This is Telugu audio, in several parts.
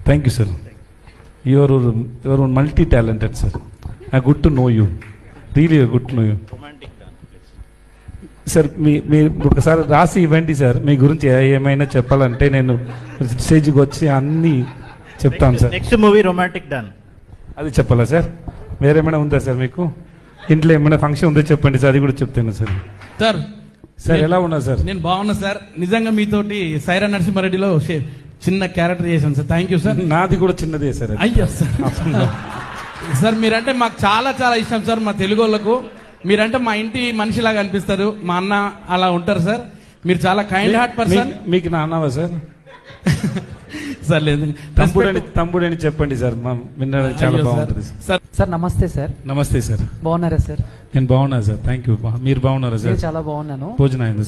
Thank you sir. Your multi talented sir. I good to know you, really good to know you sir. మీరు ఒకసారి రాసి ఇవ్వండి సార్, మీ గురించి ఏమైనా చెప్పాలంటే నేను స్టేజ్కి వచ్చి అన్నీ చెప్తాను sir. Next movie romantic done, అది చెప్పాలా సార్? వేరేమైనా ఉందా సార్ మీకు? ఇంట్లో ఏమైనా ఫంక్షన్ ఉందో చెప్పండి సార్, అది కూడా చెప్తాను సార్. సార్ సార్ ఎలా ఉన్నా సార్? నేను బాగున్నా సార్. నిజంగా మీతోటి సైరా నరసింహారెడ్డిలో చిన్న క్యారెక్టర్ చేశాను సార్. Thank you sir. నాది కూడా చిన్నదే సార్. అయ్యో సార్. సార్ మీరంటే మాకు చాలా చాలా ఇష్టం సార్. మా తెలుగు వాళ్ళకు మీరంటే మా ఇంటి మనిషిలాగా అనిపిస్తారు. మా అన్న అలా ఉంటారు సార్. మీరు చాలా కైండ్ హార్ట్ పర్సన్. మీకు నాన్నవా సార్? సార్ లేదు, తమ్ముడని చెప్పండి సార్, వినడానికి చాలా బాగుంటుంది సార్. సార్ నమస్తే సార్. నమస్తే సార్. బాగున్నారా సార్? నేను బాగున్నా సార్, థ్యాంక్ యూ. మీరు బాగున్నారా సార్? చాలా బాగున్నాను. భోజనం అయింది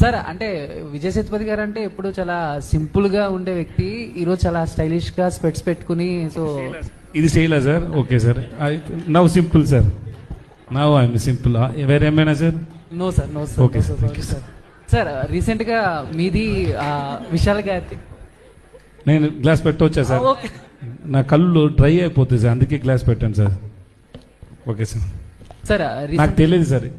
సార్. అంటే విజయ్ సేతుపతి గారు అంటే ఎప్పుడు చాలా సింపుల్ గా ఉండే వ్యక్తి, ఈరోజు చాలా స్టైలిష్ గా స్పెట్స్ పెట్టుకుని. సో ఇది చేయలే sir? Okay sir, now simple sir, now I'm simple. వేరేమైనా sir? No sir, no sir. Okay sir, thank you sir. Sir recent గా మీది విశాల్ గారి, నేను గ్లాస్ పెట్టవచ్చా సార్? నా కళ్ళు డ్రై అయిపోతుంది సార్, అందుకే గ్లాస్ పెట్టాను సార్. Okay sir. సార్ నాకు తెలియదు సార్.